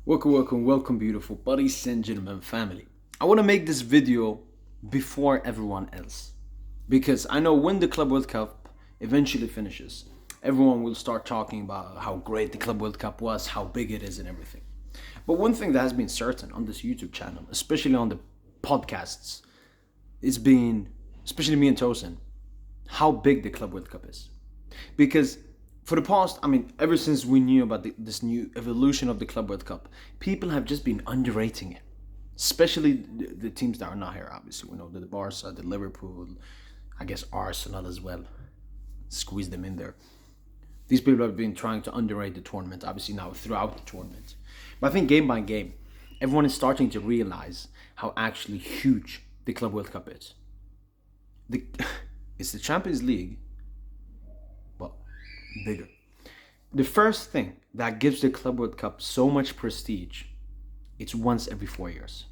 Welcome, beautiful ladies and gentlemen, family. I want to make this video before everyone else because I know when the Club World Cup eventually finishes, everyone will start talking about how great the Club World Cup was, how big it is, and everything. But one thing that has been certain on this YouTube channel, especially on the podcasts, is being, especially me and Tosin, how big the Club World Cup is. Because for the past, ever since we knew about this new evolution of the Club World Cup, people have just been underrating it. Especially the teams that are not here, obviously. We know the Barca, the Liverpool, I guess Arsenal as well. Squeeze them in there. These people have been trying to underrate the tournament, obviously now throughout the tournament. But I think game by game, everyone is starting to realize how actually huge the Club World Cup is. It's the Champions League, but bigger. The first thing that gives the Club World Cup so much prestige, it's once every 4 years.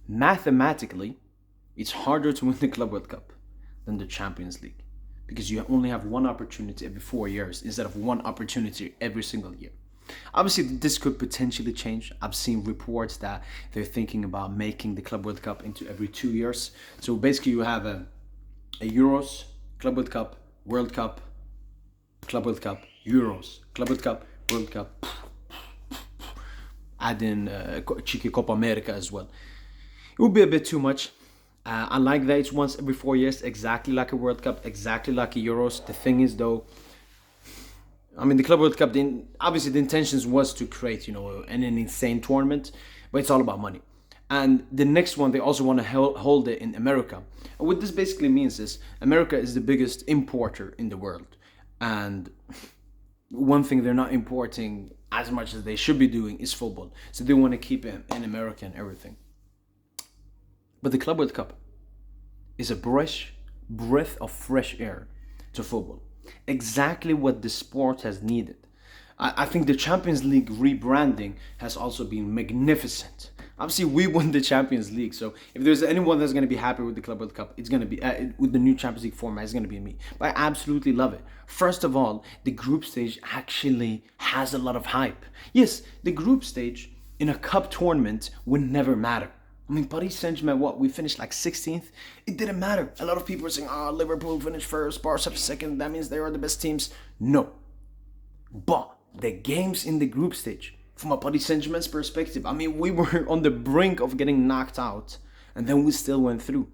Mathematically, it's harder to win the Club World Cup than the Champions League because you only have one opportunity every 4 years instead of one opportunity every single year. Obviously, this could potentially change. I've seen reports that they're thinking about making the Club World Cup into every 2 years. So basically, you have a Euros, Club World Cup, World Cup, Club World Cup, Euros, Club World Cup, World Cup. Add in cheeky Copa America as well. It would be a bit too much. I like that it's once every 4 years, exactly like a World Cup, exactly like a Euros. The thing is, though, the Club World Cup, obviously the intentions was to create, an insane tournament, but it's all about money. And the next one, they also want to hold it in America. And what this basically means is America is the biggest importer in the world. And one thing they're not importing as much as they should be doing is football. So they want to keep it in America and everything. But the Club World Cup is a breath of fresh air to football. Exactly what the sport has needed. I think the Champions League rebranding has also been magnificent. Obviously, we won the Champions League, so if there's anyone that's going to be happy with the Club World Cup, it's going to be with the new Champions League format. It's going to be me. But I absolutely love it. First of all, the group stage actually has a lot of hype. Yes, the group stage in a cup tournament would never matter. Paris Saint-Germain, we finished like 16th. It didn't matter. A lot of people were saying, Liverpool finished first, Barca second. That means they are the best teams. No. But the games in the group stage, from a Paris Saint-Germain's perspective, we were on the brink of getting knocked out, and then we still went through.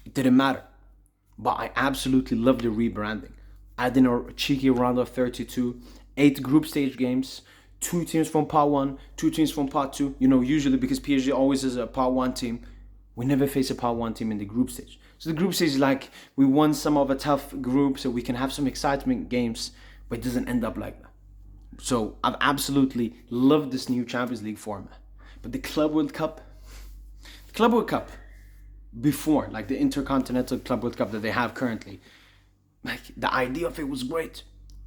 It didn't matter. But I absolutely love the rebranding. Adding a cheeky round of 32, 8 group stage games, 2 teams from Part 1, 2 teams from Part 2. Usually because PSG always is a Part 1 team, we never face a Part 1 team in the group stage. So the group stage is like we won some of a tough group so we can have some excitement games, but it doesn't end up like that. So I've absolutely loved this new Champions League format. But the Club World Cup before, like the Intercontinental Club World Cup that they have currently, like the idea of it was great.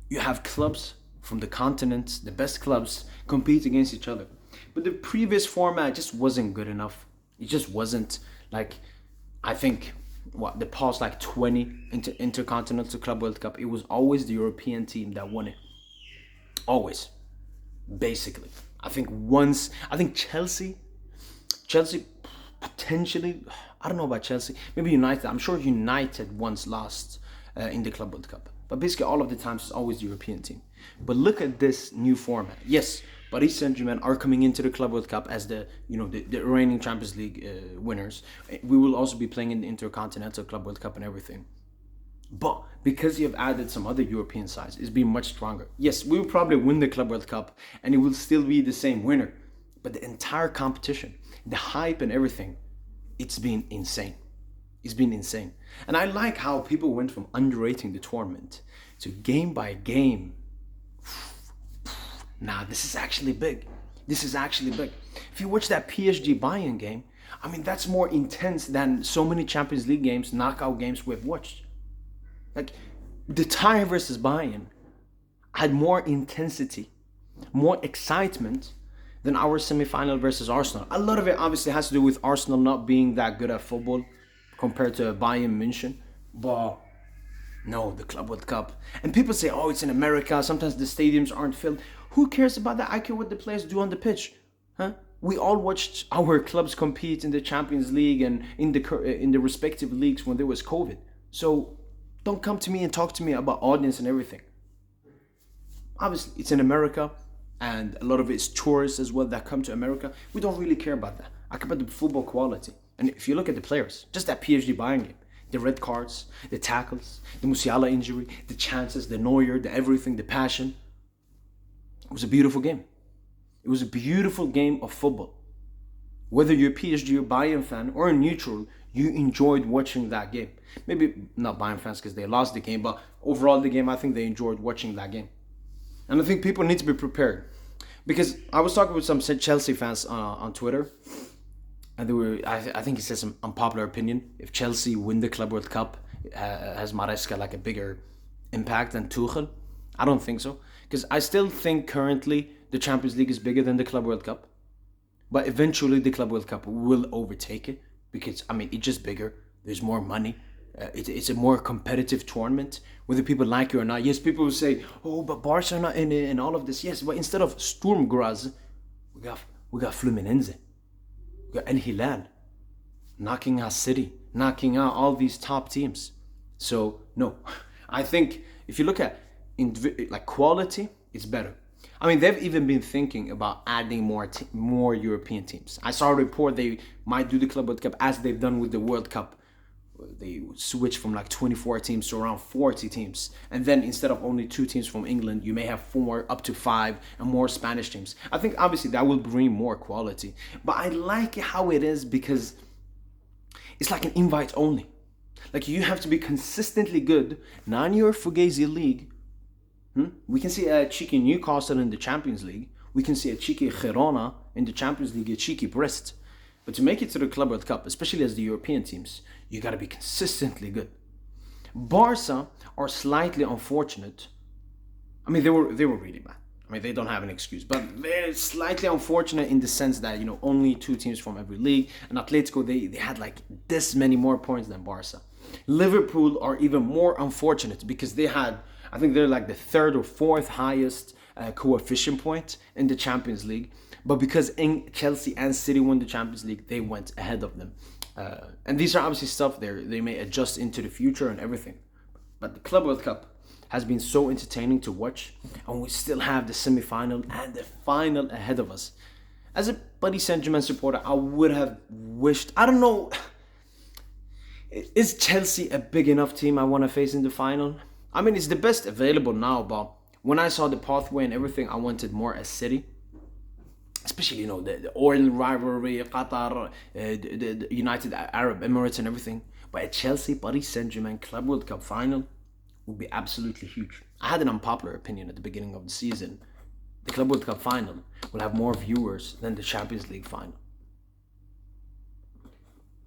You have clubs from the continents, the best clubs, compete against each other. But the previous format just wasn't good enough. It just wasn't. I think, the past 20 Intercontinental Club World Cup, it was always the European team that won it. Always. Basically. I think Chelsea potentially, I don't know about Chelsea, maybe United. I'm sure United once lost in the Club World Cup. But basically all of the times it's always the European team. But look at this new format. Yes, Paris Saint-Germain are coming into the Club World Cup as the reigning Champions League winners. We will also be playing in the Intercontinental Club World Cup and everything. But because you have added some other European sides, it's been much stronger. Yes, we will probably win the Club World Cup and it will still be the same winner. But the entire competition, the hype and everything, it's been insane. It's been insane. And I like how people went from underrating the tournament to game by game. Nah, this is actually big. If you watch that PSG Bayern game, that's more intense than so many Champions League games, knockout games we've watched. Like, the tie versus Bayern had more intensity, more excitement than our semi-final versus Arsenal. A lot of it obviously has to do with Arsenal not being that good at football compared to Bayern München. But no, the Club World Cup. And people say, it's in America. Sometimes the stadiums aren't filled. Who cares about that? I care what the players do on the pitch. Huh? We all watched our clubs compete in the Champions League and in the respective leagues when there was COVID. So don't come to me and talk to me about audience and everything. Obviously, it's in America, and a lot of it's tourists as well that come to America. We don't really care about that. I care about the football quality. And if you look at the players, just that PSG Bayern game, the red cards, the tackles, the Musiala injury, the chances, the Neuer, the everything, the passion. It was a beautiful game. It was a beautiful game of football. Whether you're a PSG or Bayern fan or a neutral, you enjoyed watching that game. Maybe not Bayern fans because they lost the game, but overall the game, I think they enjoyed watching that game. And I think people need to be prepared. Because I was talking with some Chelsea fans on Twitter, and they were, I think he said some unpopular opinion. If Chelsea win the Club World Cup, has Maresca like a bigger impact than Tuchel? I don't think so. Because I still think currently the Champions League is bigger than the Club World Cup. But eventually the Club World Cup will overtake it. Because, I mean, it's just bigger. There's more money. It's a more competitive tournament, whether people like it or not. Yes, people will say, oh, but Barca are not in it and all of this. Yes, but instead of Sturm Graz, we got Fluminense. We got El Hilal. Knocking out City. Knocking out all these top teams. So, no. I think if you look at quality, it's better. I mean, they've even been thinking about adding more European teams. I saw a report they might do the Club World Cup as they've done with the World Cup. They switch from like 24 teams to around 40 teams. And then instead of only 2 teams from England, you may have 4 up to 5 and more Spanish teams. I think obviously that will bring more quality. But I like how it is because it's like an invite only. Like you have to be consistently good. Not in your Fugazi league. We can see a cheeky Newcastle in the Champions League. We can see a cheeky Girona in the Champions League, a cheeky Brest. But to make it to the Club World Cup, especially as the European teams, you got to be consistently good. Barca are slightly unfortunate. I mean, they were really bad. I mean, they don't have an excuse, but they're slightly unfortunate in the sense that, only 2 teams from every league. And Atletico, they had like this many more points than Barca. Liverpool are even more unfortunate because they had, I think they're like the 3rd or 4th highest coefficient point in the Champions League. But because Chelsea and City won the Champions League, they went ahead of them. And these are obviously stuff they may adjust into the future and everything. But the Club World Cup has been so entertaining to watch. And we still have the semi-final and the final ahead of us. As a Paris Saint-Germain supporter, I would have wished, I don't know, is Chelsea a big enough team I want to face in the final? I mean, it's the best available now, but when I saw the pathway and everything, I wanted more as City. Especially, the oil rivalry, Qatar, the United Arab Emirates and everything. But a Chelsea, Paris Saint-Germain Club World Cup final would be absolutely huge. I had an unpopular opinion at the beginning of the season. The Club World Cup final will have more viewers than the Champions League final.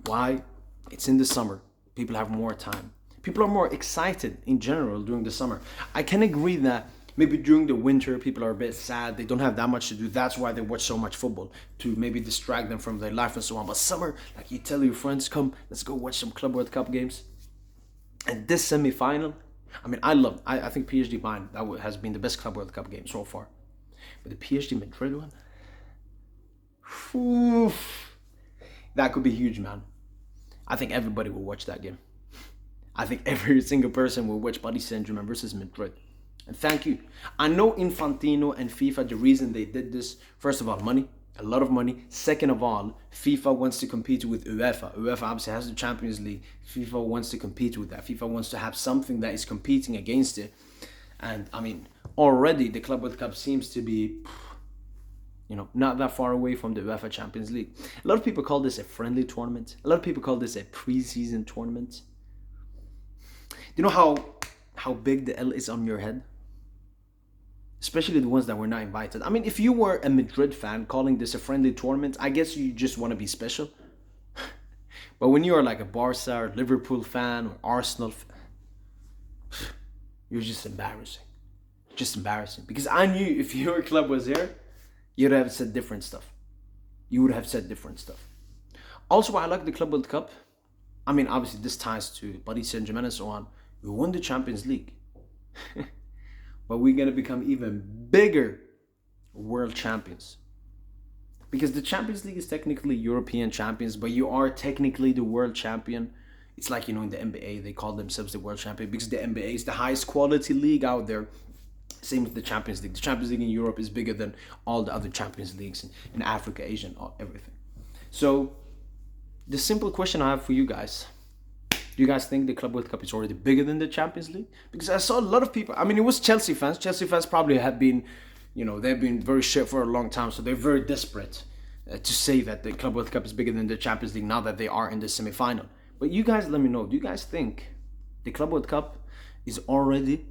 Why? It's in the summer. People have more time. People are more excited in general during the summer. I can agree that maybe during the winter, people are a bit sad. They don't have that much to do. That's why they watch so much football, to maybe distract them from their life and so on. But summer, like you tell your friends, come, let's go watch some Club World Cup games. And this semi-final, I mean, I think PSG Bayern, that has been the best Club World Cup game so far. But the PSG Madrid one, that could be huge, man. I think everybody will watch that game. I think every single person will watch Paris Saint-Germain versus Madrid. And thank you. I know Infantino and FIFA, the reason they did this, first of all, money, a lot of money. Second of all, FIFA wants to compete with UEFA. UEFA obviously has the Champions League. FIFA wants to compete with that. FIFA wants to have something that is competing against it. And I mean, already the Club World Cup seems to be, not that far away from the UEFA Champions League. A lot of people call this a friendly tournament. A lot of people call this a pre-season tournament. You know how big the L is on your head? Especially the ones that were not invited. I mean, if you were a Madrid fan calling this a friendly tournament, I guess you just want to be special. But when you are like a Barca or Liverpool fan or Arsenal fan, you're just embarrassing. Just embarrassing. Because I knew if your club was here, you'd have said different stuff. You would have said different stuff. Also, I like the Club World Cup. I mean, obviously this ties to Paris Saint-Germain and so on. We won the Champions League. But we're going to become even bigger world champions. Because the Champions League is technically European champions, but you are technically the world champion. It's like, in the NBA, they call themselves the world champion because the NBA is the highest quality league out there. Same with the Champions League. The Champions League in Europe is bigger than all the other Champions Leagues in Africa, Asia, and everything. So the simple question I have for you guys, do you guys think the Club World Cup is already bigger than the Champions League? Because I saw a lot of people, it was Chelsea fans. Chelsea fans probably have been, they've been very shit for a long time, so they're very desperate to say that the Club World Cup is bigger than the Champions League now that they are in the semi-final. But you guys let me know, do you guys think the Club World Cup is already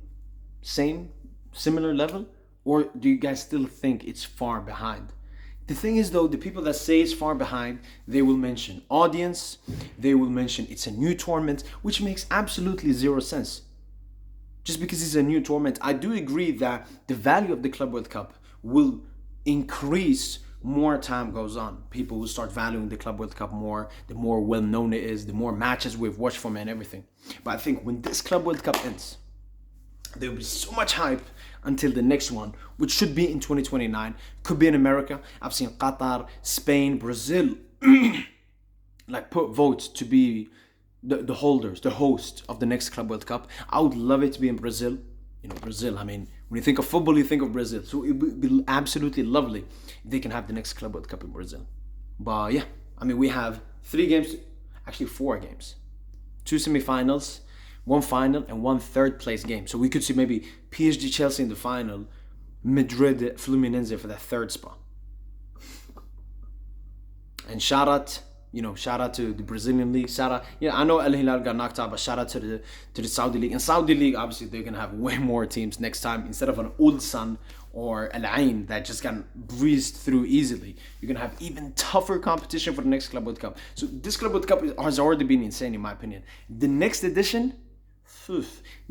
similar level, or do you guys still think it's far behind? The thing is though, the people that say it's far behind, they will mention audience, they will mention it's a new tournament, which makes absolutely zero sense. Just because it's a new tournament, I do agree that the value of the Club World Cup will increase more time goes on. People will start valuing the Club World Cup more, the more well known it is, the more matches we've watched from it and everything. But I think when this Club World Cup ends, there will be so much hype until the next one, which should be in 2029. Could be in America. I've seen Qatar, Spain, Brazil put votes to be the host of the next Club World Cup. I would love it to be in Brazil. Brazil, when you think of football, you think of Brazil. So it would be absolutely lovely if they can have the next Club World Cup in Brazil. But yeah, we have 4 games, 2 semi-finals, 1 final, and 1 third place game. So we could see maybe PSG Chelsea in the final, Madrid Fluminense for that third spot. And shout out to the Brazilian league. I know Al Hilal got knocked out, but shout out to the Saudi league. And Saudi league, obviously, they're gonna have way more teams next time. Instead of an Ulsan or Al Ain that just got breezed through easily, you're gonna have even tougher competition for the next Club World Cup. So this Club World Cup has already been insane, in my opinion. The next edition,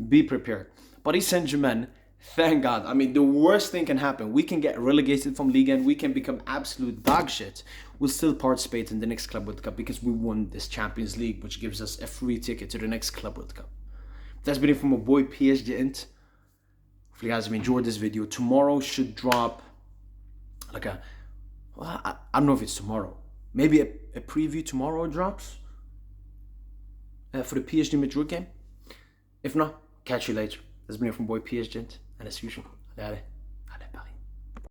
be prepared. Paris Saint-Germain, thank God. The worst thing can happen. We can get relegated from Ligue 1. We can become absolute dog shit. We'll still participate in the next Club World Cup because we won this Champions League, which gives us a free ticket to the next Club World Cup. That's been it from my boy PSG Int. Hopefully you guys have enjoyed this video. Tomorrow should drop I don't know if it's tomorrow. Maybe a preview tomorrow drops for the PSG Madrid game. If not, catch you later. That's been it from boy PSG Int, and as usual,